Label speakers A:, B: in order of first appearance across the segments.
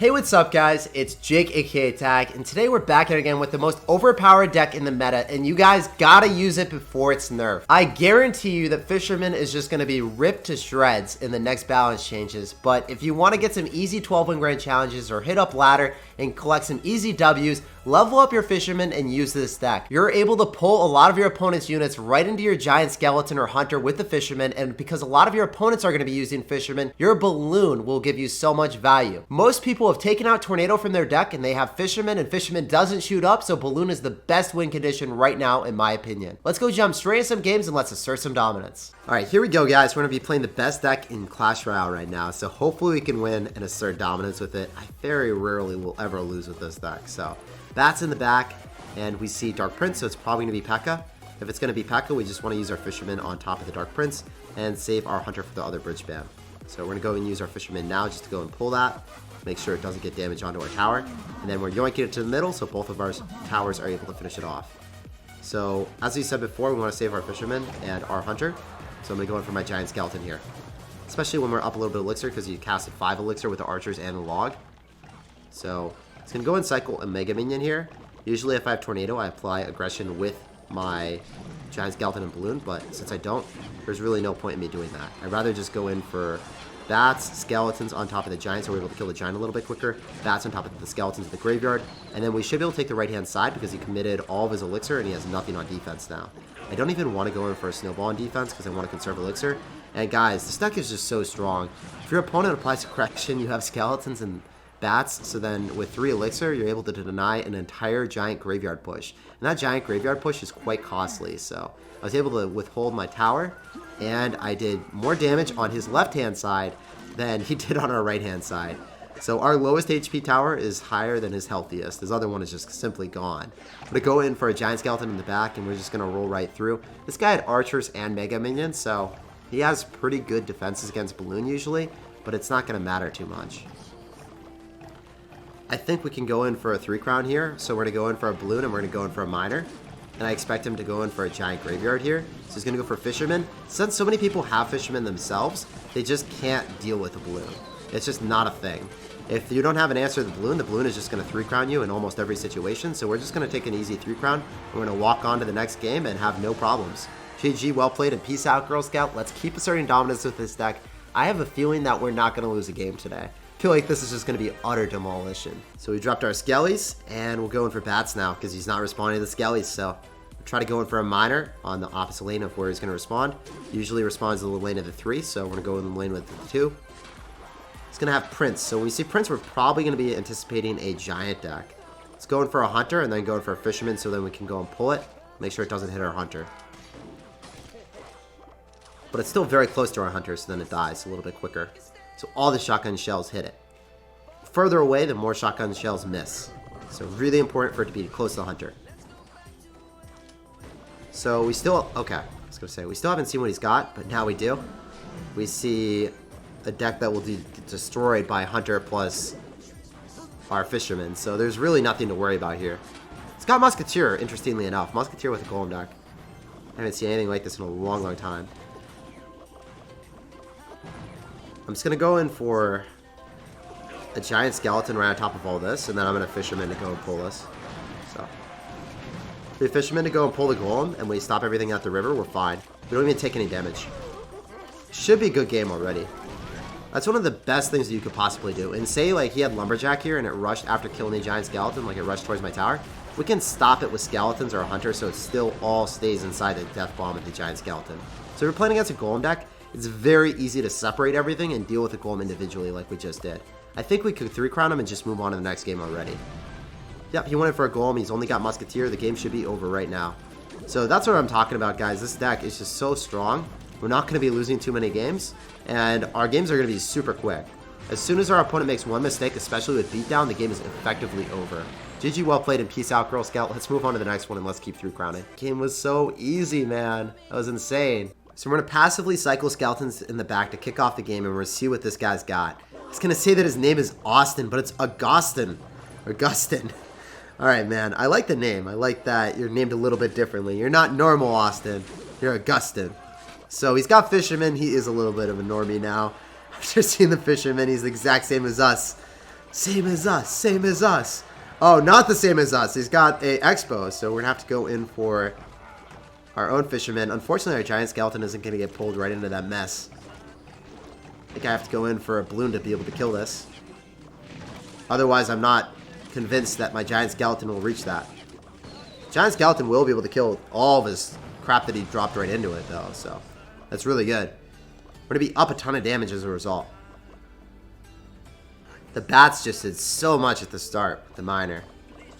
A: Hey, what's up guys? It's Jake aka Tag, and today we're back at it again with the most overpowered deck in the meta, and you guys gotta use it before it's nerfed. I guarantee you that Fisherman is just gonna be ripped to shreds in the next balance changes, but if you want to get some easy 12-win grand challenges or hit up ladder and collect some easy W's, level up your Fisherman and use this deck. You're able to pull a lot of your opponent's units right into your giant skeleton or hunter with the Fisherman, and because a lot of your opponents are gonna be using Fisherman, your balloon will give you so much value. Most people have taken out Tornado from their deck and they have Fisherman, and Fisherman doesn't shoot up, so Balloon is the best win condition right now in my opinion. Let's go jump straight into some games and let's assert some dominance. Alright, here we go guys. We're going to be playing the best deck in Clash Royale right now, so hopefully we can win and assert dominance with it. I very rarely will ever lose with this deck. So Bats in the back, and we see Dark Prince, so it's probably going to be P.E.K.K.A. If it's going to be P.E.K.K.A, we just want to use our Fisherman on top of the Dark Prince and save our Hunter for the other bridge bam. So we're going to go and use our Fisherman now just to go and pull that. Make sure it doesn't get damage onto our tower. And then we're yoinking it to the middle so both of our towers are able to finish it off. So as we said before, we want to save our Fisherman and our Hunter. So I'm going to go in for my Giant Skeleton here. Especially when we're up a little bit of Elixir, because you casted 5 Elixir with the Archers and the Log. So it's going to go and cycle a Mega Minion here. Usually if I have Tornado, I apply Aggression with my Giant Skeleton and Balloon. But since I don't, there's really no point in me doing that. I'd rather just go in for Bats, Skeletons on top of the Giant, so we're able to kill the Giant a little bit quicker. Bats on top of the Skeletons in the graveyard. And then we should be able to take the right-hand side because he committed all of his Elixir and he has nothing on defense now. I don't even want to go in for a Snowball on defense because I want to conserve Elixir. And guys, this deck is just so strong. If your opponent applies Correction, you have Skeletons and Bats, so then with 3 Elixir, you're able to deny an entire Giant Graveyard push. And that Giant Graveyard push is quite costly, so I was able to withhold my tower, and I did more damage on his left-hand side than he did on our right-hand side. So our lowest HP tower is higher than his healthiest. His other one is just simply gone. I'm going to go in for a Giant Skeleton in the back, and we're just going to roll right through. This guy had Archers and Mega Minions, so he has pretty good defenses against Balloon usually, but it's not going to matter too much. I think we can go in for a 3-crown here, so we're going to go in for a Balloon and we're going to go in for a Miner. And I expect him to go in for a Giant Graveyard here. So he's going to go for Fisherman. Since so many people have Fisherman themselves, they just can't deal with a Balloon. It's just not a thing. If you don't have an answer to the Balloon is just going to 3-crown you in almost every situation. So we're just going to take an easy 3-crown. We're going to walk on to the next game and have no problems. GG, well played, and peace out, Girl Scout. Let's keep asserting dominance with this deck. I have a feeling that we're not going to lose a game today. I feel like this is just going to be utter demolition. So we dropped our Skellies, and we'll go in for Bats now because he's not responding to the Skellies. So we'll try to go in for a Miner on the opposite lane of where he's going to respond. Usually responds to the lane of the 3, so we're going to go in the lane with the 2. He's going to have Prince. So when we see Prince, we're probably going to be anticipating a Giant deck. Let's go in for a Hunter and then go in for a Fisherman so then we can go and pull it. Make sure it doesn't hit our Hunter. But it's still very close to our Hunter, so then it dies a little bit quicker. So all the shotgun shells hit it. Further away, the more shotgun shells miss. So really important for it to be close to the Hunter. So we still, okay, I was going to say, we still haven't seen what he's got, but now we do. We see a deck that will be destroyed by Hunter plus our Fisherman. So there's really nothing to worry about here. It's got Musketeer, interestingly enough. Musketeer with a Golem deck. I haven't seen anything like this in a long, long time. I'm just going to go in for a Giant Skeleton right on top of all this, and then I'm going to Fisherman to go and pull this. So, we Fisherman to go and pull the Golem, and we stop everything at the river, we're fine. We don't even take any damage. Should be a good game already. That's one of the best things that you could possibly do. And say, like, he had Lumberjack here, and it rushed after killing the Giant Skeleton, like it rushed towards my tower. We can stop it with Skeletons or a Hunter, so it still all stays inside the Death Bomb of the Giant Skeleton. So if you're playing against a Golem deck, it's very easy to separate everything and deal with the Golem individually like we just did. I think we could 3-crown him and just move on to the next game already. Yep, he went in for a Golem. He's only got Musketeer. The game should be over right now. So that's what I'm talking about, guys. This deck is just so strong. We're not going to be losing too many games, and our games are going to be super quick. As soon as our opponent makes one mistake, especially with beatdown, the game is effectively over. GG, well played, and peace out, Girl Scout. Let's move on to the next one, and let's keep 3-crowning. Game was so easy, man. That was insane. So we're going to passively cycle Skeletons in the back to kick off the game, and we're going to see what this guy's got. He's going to say that his name is Austin, but it's Augustin. Alright, man. I like the name. I like that you're named a little bit differently. You're not normal Austin. You're Augustin. So he's got Fisherman. He is a little bit of a normie now. After seeing the Fisherman, he's the exact same as us. Same as us, same as us. Oh, not the same as us. He's got a Expo, so we're going to have to go in for our own fisherman. Unfortunately, our giant skeleton isn't going to get pulled right into that mess. I think I have to go in for a balloon to be able to kill this. Otherwise, I'm not convinced that my giant skeleton will reach that. Giant skeleton will be able to kill all of his crap that he dropped right into it, though, so that's really good. We're going to be up a ton of damage as a result. The bats just did so much at the start with the miner.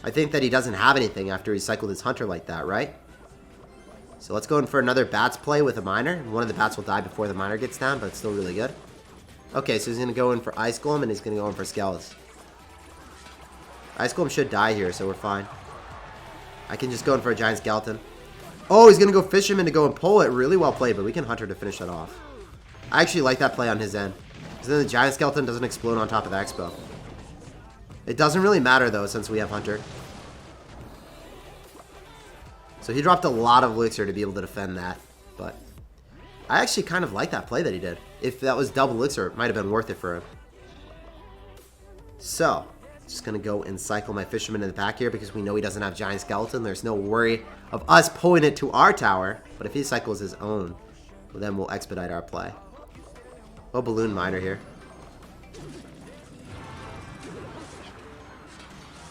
A: I think that he doesn't have anything after he cycled his hunter like that, right? So let's go in for another bats play with a miner. One of the bats will die before the miner gets down, but it's still really good. Okay, so he's going to go in for Ice Golem, and he's going to go in for Skeletons. Ice Golem should die here, so we're fine. I can just go in for a giant skeleton. Oh, he's going to go Fisherman to go and pull it. Really well played, but we can Hunter to finish that off. I actually like that play on his end. Because then the giant skeleton doesn't explode on top of the Expo. It doesn't really matter, though, since we have Hunter. So he dropped a lot of elixir to be able to defend that. But I actually kind of like that play that he did. If that was double elixir, it might have been worth it for him. So, just going to go and cycle my fisherman in the back here because we know he doesn't have giant skeleton. There's no worry of us pulling it to our tower. But if he cycles his own, well, then we'll expedite our play. Oh, balloon miner here.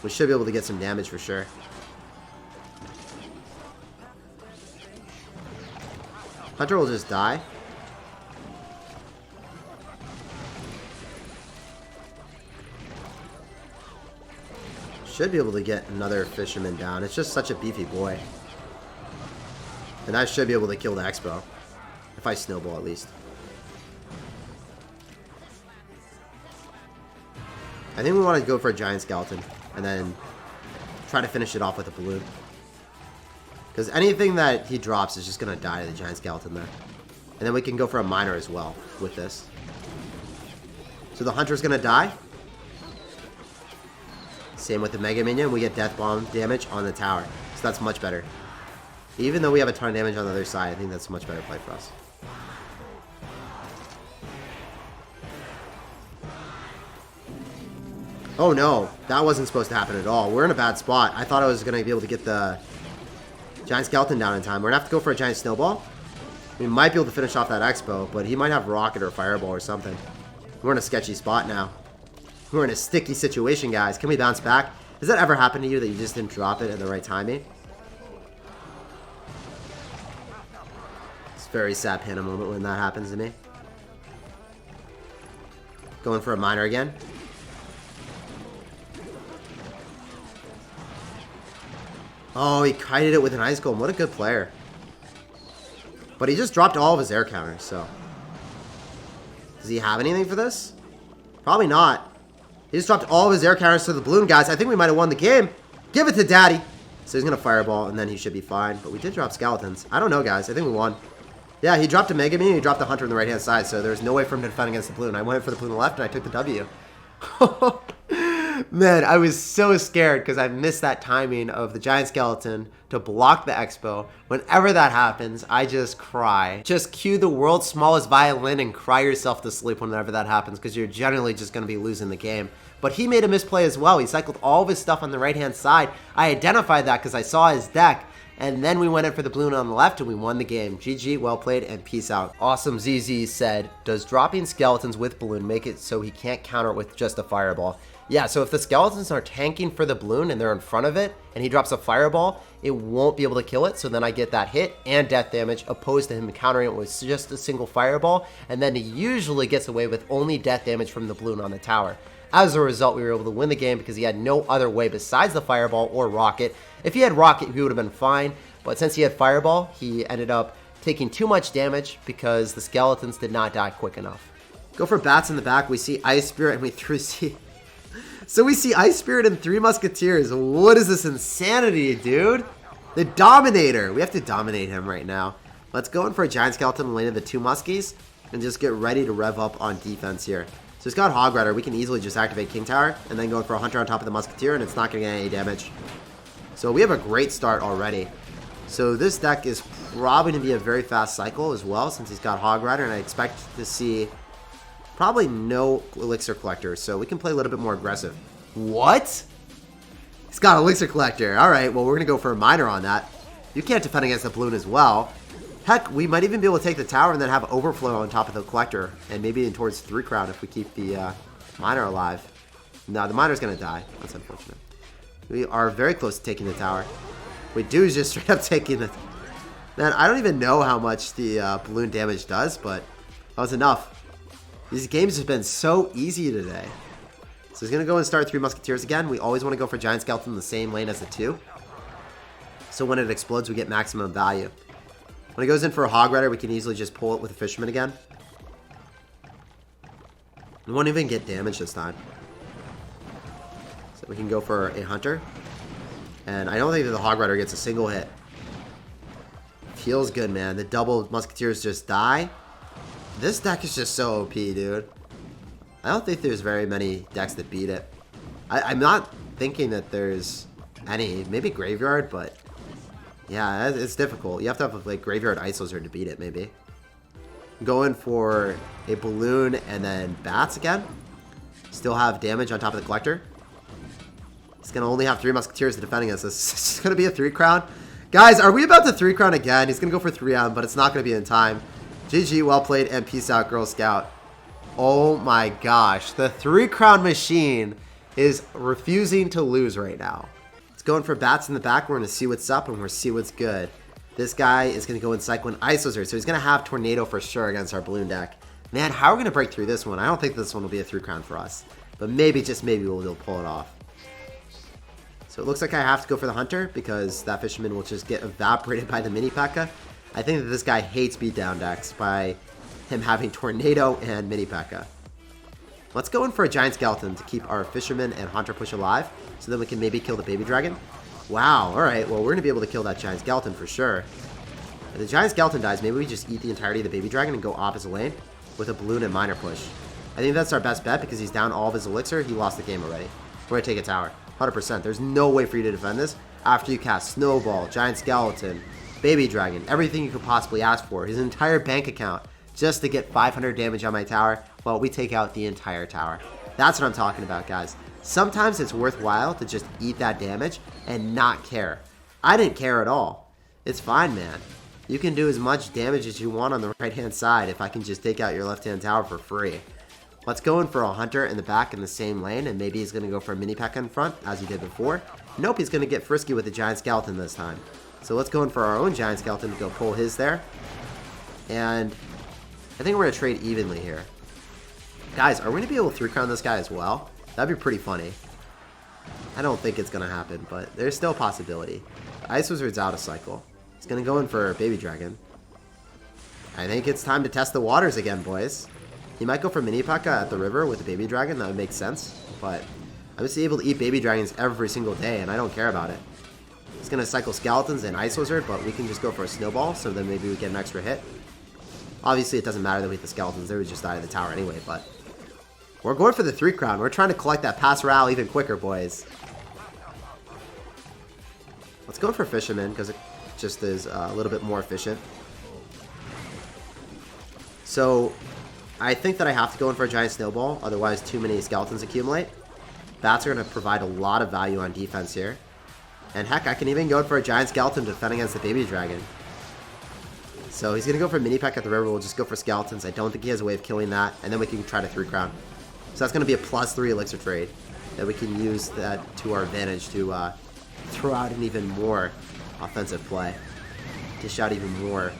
A: We should be able to get some damage for sure. Hunter will just die. Should be able to get another fisherman down. It's just such a beefy boy. And I should be able to kill the Expo. If I snowball at least. I think we want to go for a giant skeleton and then try to finish it off with a balloon. Because anything that he drops is just going to die to the giant skeleton there. And then we can go for a miner as well with this. So the Hunter's going to die. Same with the Mega Minion. We get Death Bomb damage on the tower. So that's much better. Even though we have a ton of damage on the other side, I think that's a much better play for us. Oh no, that wasn't supposed to happen at all. We're in a bad spot. I thought I was going to be able to get the giant skeleton down in time. We're going to have to go for a giant snowball. We might be able to finish off that Expo, but he might have rocket or fireball or something. We're in a sketchy spot now. We're in a sticky situation, guys. Can we bounce back? Has that ever happened to you that you just didn't drop it at the right timing? It's a very sad panda moment when that happens to me. Going for a miner again. Oh, he kited it with an Ice Golem. What a good player. But he just dropped all of his air counters, so. Does he have anything for this? Probably not. He just dropped all of his air counters to the balloon, guys. I think we might have won the game. Give it to Daddy. So he's going to fireball, and then he should be fine. But we did drop skeletons. I don't know, guys. I think we won. Yeah, he dropped a Mega Minion. He dropped the Hunter on the right-hand side, so there's no way for him to defend against the balloon. I went for the balloon on the left, and I took the W. Man, I was so scared because I missed that timing of the giant skeleton to block the Expo. Whenever that happens, I just cry. Just cue the world's smallest violin and cry yourself to sleep whenever that happens because you're generally just going to be losing the game. But he made a misplay as well. He cycled all of his stuff on the right-hand side. I identified that because I saw his deck. And then we went in for the balloon on the left and we won the game. GG, well played, and peace out. Awesome ZZ said, does dropping skeletons with balloon make it so he can't counter it with just a fireball? Yeah, so if the skeletons are tanking for the balloon and they're in front of it and he drops a fireball, it won't be able to kill it. So then I get that hit and death damage opposed to him countering it with just a single fireball. And then he usually gets away with only death damage from the balloon on the tower. As a result, we were able to win the game because he had no other way besides the fireball or rocket. If he had rocket, he would have been fine. But since he had fireball, he ended up taking too much damage because the skeletons did not die quick enough. Go for bats in the back. We see Ice Spirit and we see... So we see Ice Spirit and 3 Musketeers. What is this insanity, dude? The Dominator. We have to dominate him right now. Let's go in for a giant skeleton and land the 2 Muskies and just get ready to rev up on defense here. So he's got Hog Rider. We can easily just activate King Tower and then go for a Hunter on top of the Musketeer, and it's not going to get any damage. So we have a great start already. So this deck is probably going to be a very fast cycle as well since he's got Hog Rider, and I expect to see Probably no elixir collector, so we can play a little bit more aggressive. What? He's got elixir collector. All right, well, we're going to go for a miner on that. You can't defend against the balloon as well. Heck, we might even be able to take the tower and then have overflow on top of the collector. And maybe in towards 3 crown if we keep the miner alive. No, the miner's going to die. That's unfortunate. We are very close to taking the tower. We do is just straight up taking it. Man, I don't even know how much the balloon damage does, but that was enough. These games have been so easy today. So he's going to go and start 3 musketeers again. We always want to go for giant skeleton in the same lane as the 2. So when it explodes, we get maximum value. When he goes in for a hog rider, we can easily just pull it with a fisherman again. We won't even get damage this time. So we can go for a hunter. And I don't think that the hog rider gets a single hit. Feels good, man. The double musketeers just die. This deck is just so OP, dude. I don't think there's very many decks that beat it. I'm not thinking that there's any. Maybe Graveyard, but yeah, it's difficult. You have to have like Graveyard Isolator to beat it, maybe. Going for a balloon and then bats again. Still have damage on top of the collector. He's going to only have 3 musketeers defending us. This is going to be a 3 crown. Guys, are we about to 3 crown again? He's going to go for 3M, but it's not going to be in time. GG, well played, and peace out, Girl Scout. Oh my gosh. The 3 crown machine is refusing to lose right now. It's going for bats in the back. We're going to see what's up, and we're going to see what's good. This guy is going to go in Cyclone Isolator, so he's going to have Tornado for sure against our balloon deck. Man, how are we going to break through this one? I don't think this one will be a 3 crown for us, but maybe, just maybe, we'll pull it off. So it looks like I have to go for the hunter because that fisherman will just get evaporated by the mini P.E.K.K.A. I think that this guy hates beatdown decks by him having Tornado and mini P.E.K.K.A. Let's go in for a giant skeleton to keep our fisherman and hunter push alive so then we can maybe kill the baby dragon. Wow, alright, well, we're going to be able to kill that giant skeleton for sure. If the giant skeleton dies, maybe we just eat the entirety of the baby dragon and go opposite lane with a balloon and miner push. I think that's our best bet because he's down all of his elixir. He lost the game already. We're going to take a tower. 100%. There's no way for you to defend this after you cast Snowball, Giant Skeleton, Baby Dragon, everything you could possibly ask for. His entire bank account just to get 500 damage on my tower. Well, we take out the entire tower. That's what I'm talking about, guys. Sometimes it's worthwhile to just eat that damage and not care. I didn't care at all. It's fine, man. You can do as much damage as you want on the right-hand side if I can just take out your left-hand tower for free. Let's go in for a hunter in the back in the same lane, and maybe he's going to go for a mini P.E.K.K.A. in front, as he did before. Nope, he's going to get frisky with the giant skeleton this time. So let's go in for our own giant skeleton to go pull his there. And I think we're going to trade evenly here. Guys, are we going to be able to 3 crown this guy as well? That'd be pretty funny. I don't think it's going to happen, but there's still a possibility. Ice Wizard's out of cycle. He's going to go in for a baby dragon. I think it's time to test the waters again, boys. He might go for mini P.E.K.K.A. at the river with the baby dragon. That would make sense. But I'm just able to eat baby dragons every single day, and I don't care about it. He's going to cycle skeletons and Ice Wizard, but we can just go for a snowball, so then maybe we get an extra hit. Obviously, it doesn't matter that we hit the skeletons. They would just die to the tower anyway, but we're going for the 3 crown. We're trying to collect that pass Royale even quicker, boys. Let's go for fisherman, because it just is a little bit more efficient. So I think that I have to go in for a giant snowball, otherwise too many skeletons accumulate. Bats are going to provide a lot of value on defense here. And heck, I can even go in for a giant skeleton to defend against the baby dragon. So he's going to go for mini P.E.K.K.A. at the river. We'll just go for skeletons. I don't think he has a way of killing that. And then we can try to 3 crown. So that's going to be a +3 elixir trade that we can use that to our advantage to throw out an even more offensive play. Dish out even more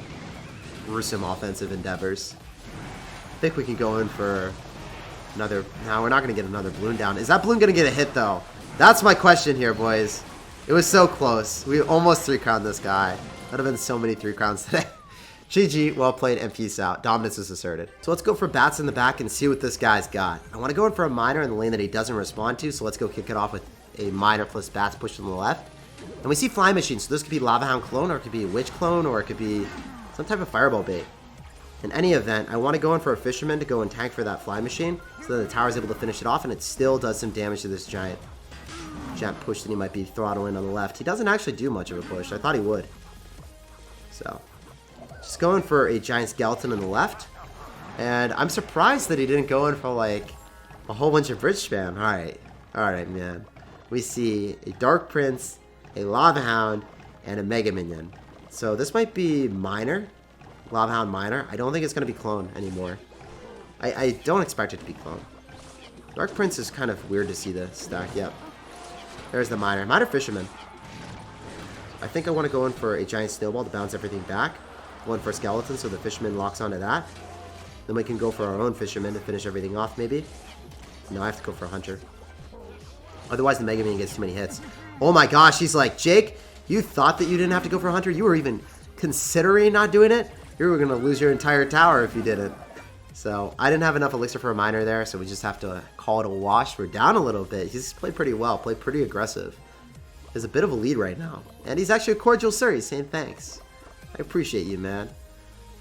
A: gruesome offensive endeavors. I think we can go in for another. No, we're not going to get another balloon down. Is that balloon going to get a hit, though? That's my question here, boys. It was so close. We almost 3 crowned this guy. That would have been so many 3 crowns today. GG, well played, and peace out. Dominance is asserted. So let's go for bats in the back and see what this guy's got. I want to go in for a miner in the lane that he doesn't respond to, so let's go kick it off with a miner plus bats pushed on the left. And we see fly machines, so this could be Lava Hound clone, or it could be a witch clone, or it could be some type of fireball bait. In any event, I want to go in for a fisherman to go and tank for that fly machine, so that the tower is able to finish it off, and it still does some damage to this giant push that he might be throttling on the left. He doesn't actually do much of a push. I thought he would. So just going for a giant skeleton on the left. And I'm surprised that he didn't go in for like a whole bunch of bridge spam. Alright, man. We see a Dark Prince, a Lava Hound, and a Mega Minion. So this might be Miner. Lava Hound Miner. I don't think it's going to be clone anymore. I don't expect it to be clone. Dark Prince is kind of weird to see the stack. Yep. There's the Miner. Miner Fisherman. I think I want to go in for a Giant Snowball to bounce everything back. Go in for a Skeleton so the Fisherman locks onto that. Then we can go for our own Fisherman to finish everything off, maybe. No, I have to go for a Hunter. Otherwise, the Mega Minion gets too many hits. Oh my gosh, he's like, Jake, you thought that you didn't have to go for a Hunter? You were even considering not doing it? You were going to lose your entire tower if you didn't. So, I didn't have enough Elixir for a Miner there, so we just have to call it a wash. We're down a little bit. He's played pretty well, played pretty aggressive. There's a bit of a lead right now. And he's actually a cordial sir. He's saying thanks. I appreciate you, man.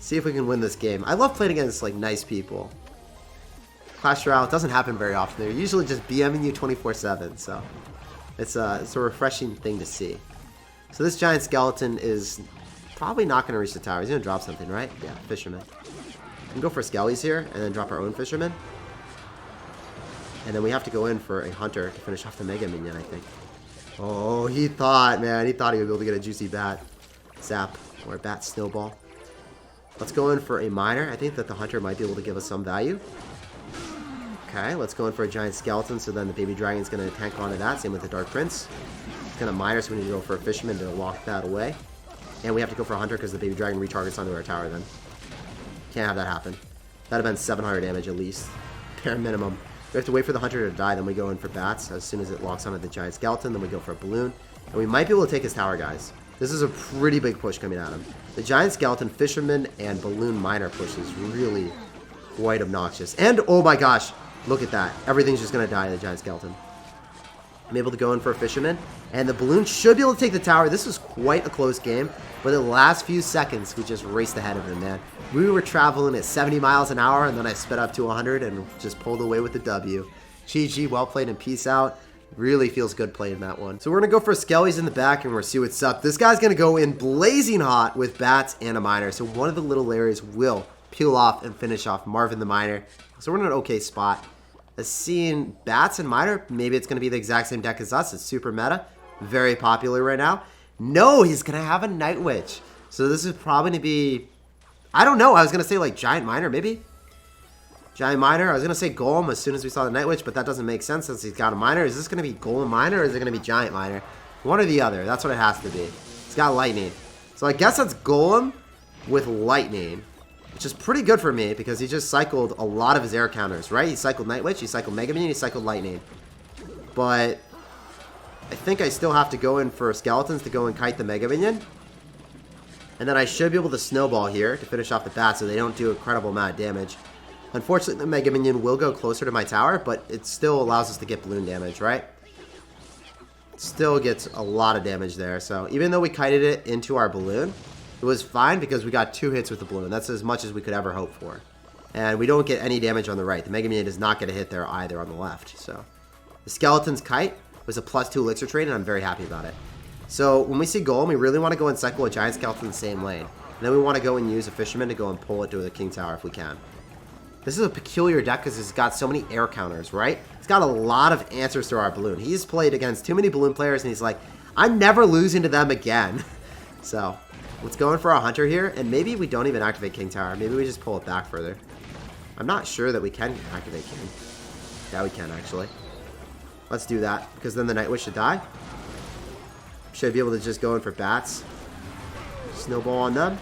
A: See if we can win this game. I love playing against, like, nice people. Clash Royale, it doesn't happen very often. They're usually just BMing you 24/7, so it's a refreshing thing to see. So this Giant Skeleton is probably not going to reach the tower. He's going to drop something, right? Yeah, Fisherman. We can go for Skellies here, and then drop our own Fisherman. And then we have to go in for a Hunter to finish off the Mega Minion, I think. Oh, he thought, man. He thought he would be able to get a juicy Bat Zap or a Bat Snowball. Let's go in for a Miner. I think that the Hunter might be able to give us some value. Okay, let's go in for a Giant Skeleton, so then the Baby Dragon's going to tank onto that. Same with the Dark Prince. It's going to Miner, so we need to go for a Fisherman to lock that away. And we have to go for a Hunter because the Baby Dragon retargets onto our tower then. Can't have that happen. That'd have been 700 damage at least. Bare minimum. We have to wait for the Hunter to die, then we go in for Bats. As soon as it locks onto the Giant Skeleton, then we go for a Balloon. And we might be able to take his tower, guys. This is a pretty big push coming at him. The Giant Skeleton, Fisherman, and Balloon Miner push is really quite obnoxious. And, oh my gosh, look at that. Everything's just going to die to the Giant Skeleton. I'm able to go in for a Fisherman, and the Balloon should be able to take the tower. This was quite a close game, but in the last few seconds, we just raced ahead of him, man. We were traveling at 70 miles an hour, and then I sped up to 100 and just pulled away with the W. GG, well played, and peace out. Really feels good playing that one. So we're going to go for Skellies in the back, and we're going to see what's up. This guy's going to go in blazing hot with Bats and a Miner, so one of the little Larrys will peel off and finish off Marvin the Miner. So we're in an okay spot. Seeing Bats and Miner, maybe it's going to be the exact same deck as us. It's super meta, very popular right now. No, he's going to have a Night Witch. So this is probably going to be, I don't know. I was going to say like Giant Miner, maybe. Giant Miner. I was going to say Golem as soon as we saw the Night Witch, but that doesn't make sense since he's got a Miner. Is this going to be Golem Miner or is it going to be Giant Miner? One or the other. That's what it has to be. He's got Lightning. So I guess that's Golem with Lightning. Which is pretty good for me because he just cycled a lot of his air counters, right? He cycled Night Witch, he cycled Mega Minion, he cycled Lightning. But I think I still have to go in for Skeletons to go and kite the Mega Minion. And then I should be able to Snowball here to finish off the Bat so they don't do an incredible amount of damage. Unfortunately, the Mega Minion will go closer to my tower, but it still allows us to get balloon damage, right? It still gets a lot of damage there. So even though we kited it into our balloon, it was fine because we got 2 hits with the balloon. That's as much as we could ever hope for. And we don't get any damage on the right. The Mega Minion does not get a hit there either on the left. So the Skeleton's Kite was a +2 Elixir trade, and I'm very happy about it. So when we see Golem, we really want to go and cycle a Giant Skeleton in the same lane. And then we want to go and use a Fisherman to go and pull it to the King Tower if we can. This is a peculiar deck because it's got so many air counters, right? It's got a lot of answers to our balloon. He's played against too many balloon players, and he's like, I'm never losing to them again. So let's go in for our Hunter here, and maybe we don't even activate King Tower. Maybe we just pull it back further. I'm not sure that we can activate King. Yeah, we can, actually. Let's do that, because then the Night Witch should die. Should be able to just go in for Bats. Snowball on them.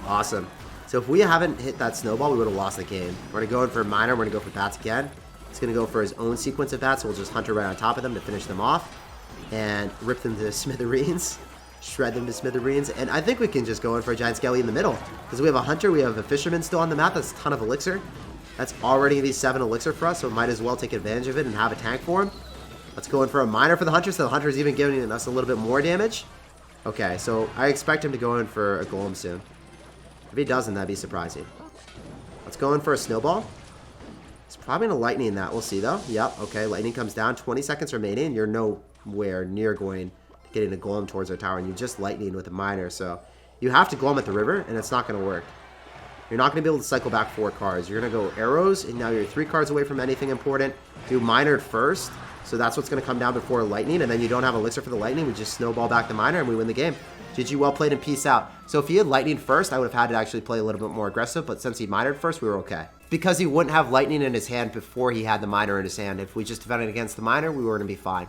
A: Awesome. So if we haven't hit that Snowball, we would have lost the game. We're going to go in for Miner. We're going to go for Bats again. He's going to go for his own sequence of Bats, so we'll just Hunter right on top of them to finish them off. And rip them to smithereens. Shred them to smithereens. And I think we can just go in for a Giant Skelly in the middle. Because we have a Hunter, we have a Fisherman still on the map. That's a ton of Elixir. That's already going to be 7 Elixir for us, so we might as well take advantage of it and have a tank for him. Let's go in for a Miner for the Hunter, so the Hunter is even giving us a little bit more damage. Okay, so I expect him to go in for a Golem soon. If he doesn't, that'd be surprising. Let's go in for a Snowball. It's probably going to Lightning that. We'll see, though. Yep, okay, Lightning comes down. 20 seconds remaining. You're nowhere near going getting a Golem towards our tower, and you just Lightning with a Miner, so you have to Golem at the river, and it's not going to work. you're not going to be able to cycle back 4 cards. You're going to go arrows, and now you're 3 cards away from anything important. Do miner first, so that's what's going to come down before lightning, and then you don't have elixir for the lightning. We just snowball back the miner, and we win the game. GG, well played, and peace out. So if he had lightning first, I would have had to actually play a little bit more aggressive, but since he minored first, we were okay. Because he wouldn't have lightning in his hand before he had the miner in his hand. If we just defended against the miner, we were going to be fine.